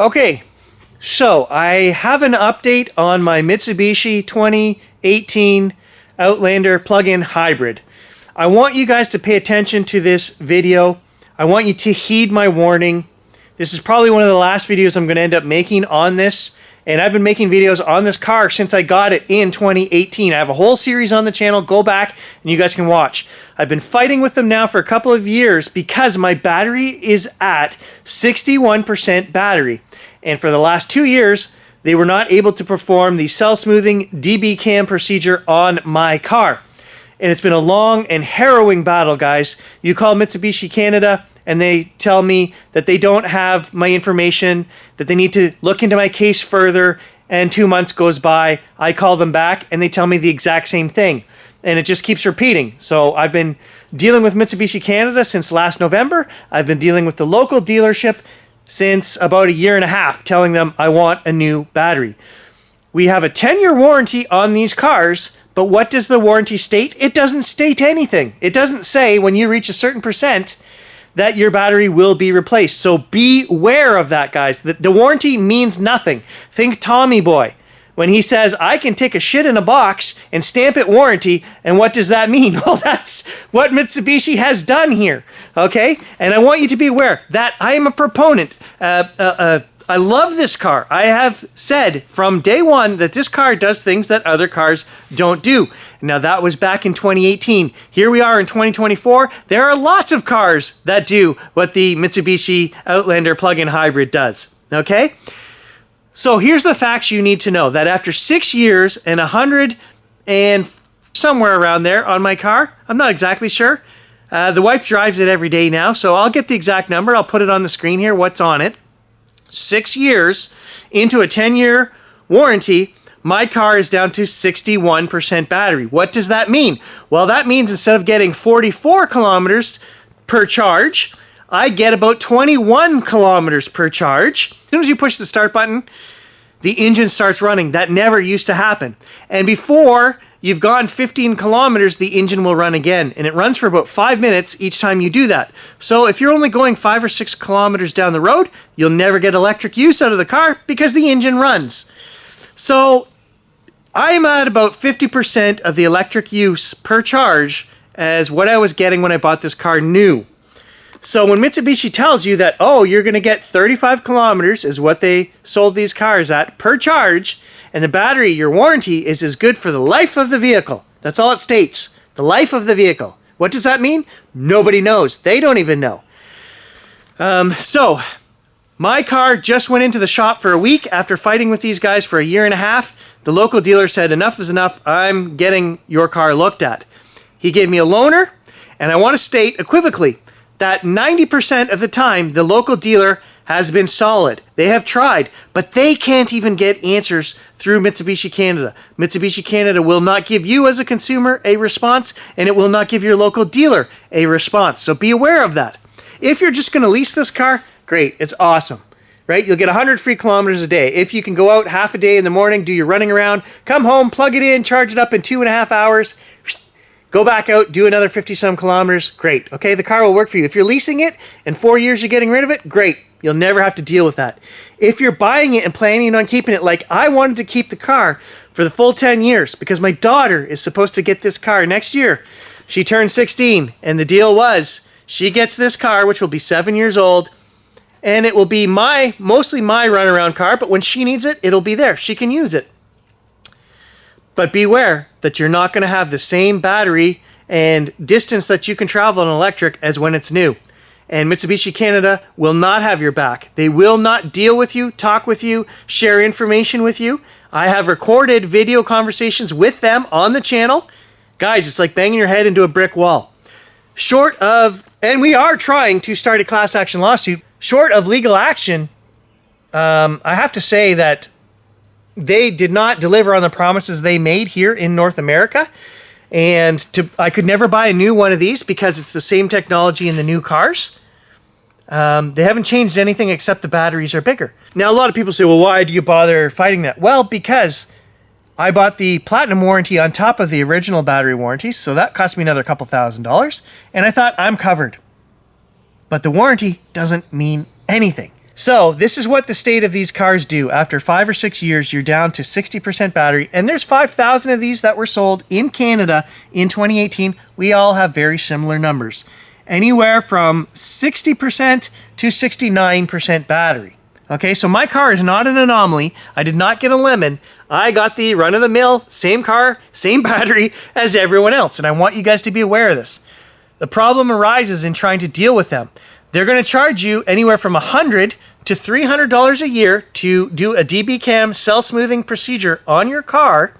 Okay, so I have an update on my Mitsubishi 2018 Outlander plug-in hybrid. I want you guys to pay attention to this video. I want you to heed my warning. This is probably one of the last videos I'm going to end up making on this. And I've been making videos on this car since I got it in 2018. I have a whole series on the channel. Go back and you guys can watch. I've been fighting with them now for a couple of years because my battery is at 61% battery. And for the last 2 years, they were not able to perform the cell smoothing dbcam procedure on my car. And it's been a long and harrowing battle, guys. You call Mitsubishi Canada and they tell me that they don't have my information, that they need to look into my case further, and 2 months goes by, I call them back and they tell me the exact same thing. And it just keeps repeating. So I've been dealing with Mitsubishi Canada since last November. I've been dealing with the local dealership since about a year and a half, telling them I want a new battery. We have a 10-year warranty on these cars, but what does the warranty state? It doesn't state anything. It doesn't say when you reach a certain percent that your battery will be replaced. So beware of that, guys. The warranty means nothing. Think Tommy Boy. When he says, I can take a shit in a box and stamp it warranty, and what does that mean? Well, that's what Mitsubishi has done here, okay? And I want you to be aware that I am a proponent. I love this car. I have said from day one that this car does things that other cars don't do. Now, that was back in 2018. Here we are in 2024. There are lots of cars that do what the Mitsubishi Outlander plug-in hybrid does, okay? So here's the facts you need to know. That after 6 years and 100 and somewhere around there on my car, I'm not exactly sure. The wife drives it every day now, so I'll get the exact number. I'll put it on the screen here, what's on it. 6 years into a 10-year warranty, my car is down to 61% battery. What does that mean? Well, that means instead of getting 44 kilometers per charge, I get about 21 kilometers per charge. As soon as you push the start button, the engine starts running. That never used to happen. And before you've gone 15 kilometers, the engine will run again. And it runs for about 5 minutes each time you do that. So if you're only going 5 or 6 kilometers down the road, you'll never get electric use out of the car because the engine runs. So I'm at about 50% of the electric use per charge as what I was getting when I bought this car new. So when Mitsubishi tells you that, oh, you're going to get 35 kilometers is what they sold these cars at per charge, and the battery, your warranty, is as good for the life of the vehicle. That's all it states. The life of the vehicle. What does that mean? Nobody knows. They don't even know. So my car just went into the shop for a week after fighting with these guys for a year and a half. The local dealer said, enough is enough. I'm getting your car looked at. He gave me a loaner, and I want to state equivocally that 90% of the time, the local dealer has been solid. They have tried, but they can't even get answers through Mitsubishi Canada. Mitsubishi Canada will not give you as a consumer a response, and it will not give your local dealer a response. So be aware of that. If you're just going to lease this car, great, it's awesome, right? You'll get 100 free kilometers a day. If you can go out half a day in the morning, do your running around, come home, plug it in, charge it up in 2.5 hours, go back out, do another 50-some kilometers, great. Okay, the car will work for you. If you're leasing it and 4 years you're getting rid of it, great. You'll never have to deal with that. If you're buying it and planning on keeping it, like I wanted to keep the car for the full 10 years because my daughter is supposed to get this car next year. She turned 16, and the deal was she gets this car, which will be 7 years old, and it will be mostly my runaround car, but when she needs it, it'll be there. She can use it. But beware that you're not going to have the same battery and distance that you can travel in electric as when it's new. And Mitsubishi Canada will not have your back. They will not deal with you, talk with you, share information with you. I have recorded video conversations with them on the channel. Guys, it's like banging your head into a brick wall. Short of, and we are trying to start a class action lawsuit, short of legal action, I have to say that they did not deliver on the promises they made here in North America. And I could never buy a new one of these because it's the same technology in the new cars. They haven't changed anything except the batteries are bigger. Now, a lot of people say, well, why do you bother fighting that? Well, because I bought the Platinum warranty on top of the original battery warranty, so that cost me another couple $1,000s, and I thought I'm covered. But the warranty doesn't mean anything. So this is what the state of these cars do. After 5 or 6 years, you're down to 60% battery. And there's 5,000 of these that were sold in Canada in 2018. We all have very similar numbers. Anywhere from 60% to 69% battery. Okay, so my car is not an anomaly. I did not get a lemon. I got the run-of-the-mill, same car, same battery as everyone else. And I want you guys to be aware of this. The problem arises in trying to deal with them. They're going to charge you anywhere from $100 to $300 a year to do a dbcam cell smoothing procedure on your car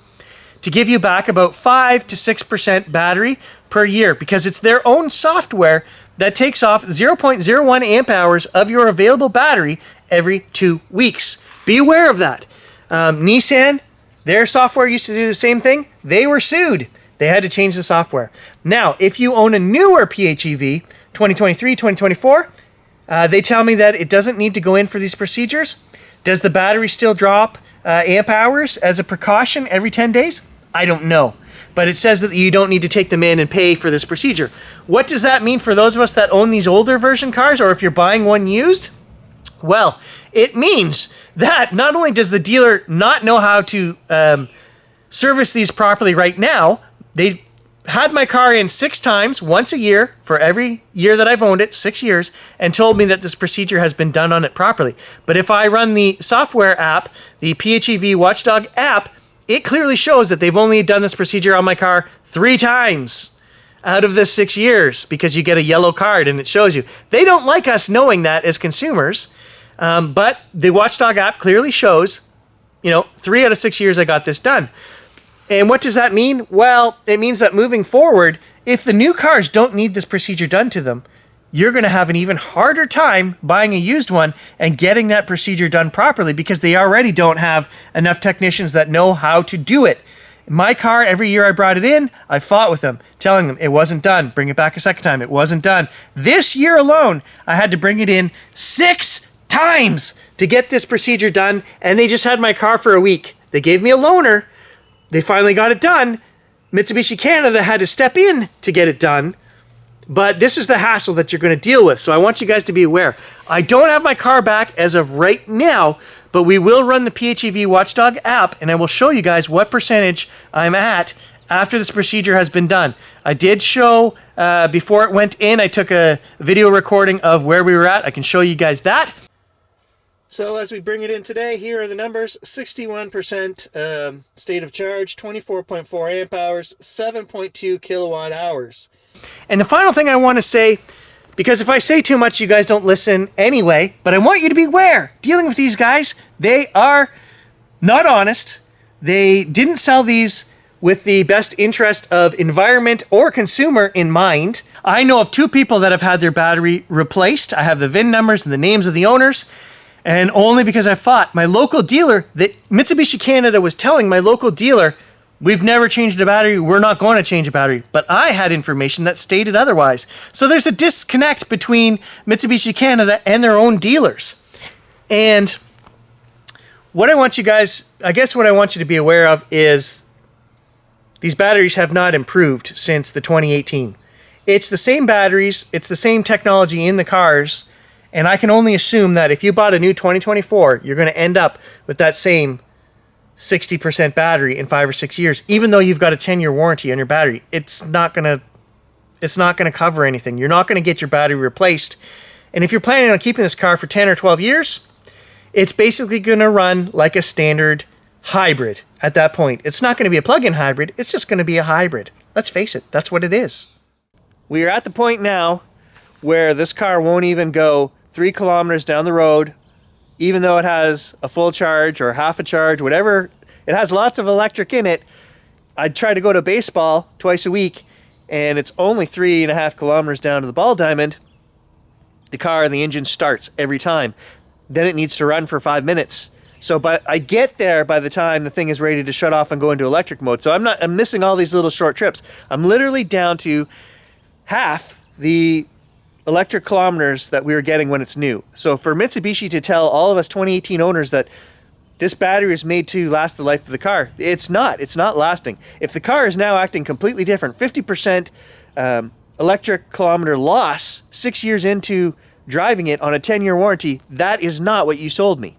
to give you back about 5 to 6% battery per year, because it's their own software that takes off 0.01 amp hours of your available battery every 2 weeks. Be aware of that. Nissan, their software used to do the same thing. They were sued. They had to change the software. Now, if you own a newer PHEV, 2023, 2024, they tell me that it doesn't need to go in for these procedures. Does the battery still drop amp hours as a precaution every 10 days? I don't know. But it says that you don't need to take them in and pay for this procedure. What does that mean for those of us that own these older version cars, or if you're buying one used? Well, it means that not only does the dealer not know how to service these properly right now, they had my car in 6 times, once a year, for every year that I've owned it, 6 years, and told me that this procedure has been done on it properly. But if I run the software app, the PHEV Watchdog app, it clearly shows that they've only done this procedure on my car 3 times out of the 6 years, because you get a yellow card and it shows you. They don't like us knowing that as consumers, but the Watchdog app clearly shows, 3 out of 6 years I got this done. And what does that mean? Well, it means that moving forward, if the new cars don't need this procedure done to them, you're going to have an even harder time buying a used one and getting that procedure done properly, because they already don't have enough technicians that know how to do it. My car, every year I brought it in, I fought with them, telling them it wasn't done. Bring it back a second time. It wasn't done. This year alone, I had to bring it in 6 times to get this procedure done, and they just had my car for a week. They gave me a loaner. They finally got it done. Mitsubishi Canada had to step in to get it done. But this is the hassle that you're going to deal with. So I want you guys to be aware. I don't have my car back as of right now, but we will run the PHEV Watchdog app, and I will show you guys what percentage I'm at after this procedure has been done. I did show, before it went in, I took a video recording of where we were at. I can show you guys that. So as we bring it in today, here are the numbers. 61% state of charge, 24.4 amp hours, 7.2 kilowatt hours. And the final thing I want to say, because if I say too much, you guys don't listen anyway, but I want you to be aware. Dealing with these guys, they are not honest. They didn't sell these with the best interest of environment or consumer in mind. I know of 2 people that have had their battery replaced. I have the VIN numbers and the names of the owners. And only because I fought. My local dealer, that Mitsubishi Canada was telling my local dealer, we've never changed a battery, we're not going to change a battery. But I had information that stated otherwise. So there's a disconnect between Mitsubishi Canada and their own dealers. And what I want you guys, I guess what I want you to be aware of is these batteries have not improved since the 2018. It's the same batteries, it's the same technology in the cars. And I can only assume that if you bought a new 2024, you're going to end up with that same 60% battery in 5 or 6 years, even though you've got a 10-year warranty on your battery. It's not going to cover anything. You're not going to get your battery replaced. And if you're planning on keeping this car for 10 or 12 years, it's basically going to run like a standard hybrid at that point. It's not going to be a plug-in hybrid. It's just going to be a hybrid. Let's face it. That's what it is. We are at the point now where this car won't even go 3 kilometers down the road, even though it has a full charge or half a charge, whatever. It has lots of electric in it. I'd try to go to baseball twice a week, and it's only 3.5 kilometers down to the ball diamond. The car and the engine starts every time. Then it needs to run for 5 minutes. So I get there by the time the thing is ready to shut off and go into electric mode. So I'm missing all these little short trips. I'm literally down to half the electric kilometers that we were getting when it's new. So for Mitsubishi to tell all of us 2018 owners that this battery is made to last the life of the car, it's not lasting. If the car is now acting completely different, 50% electric kilometer loss 6 years into driving it on a 10-year warranty, that is not what you sold me.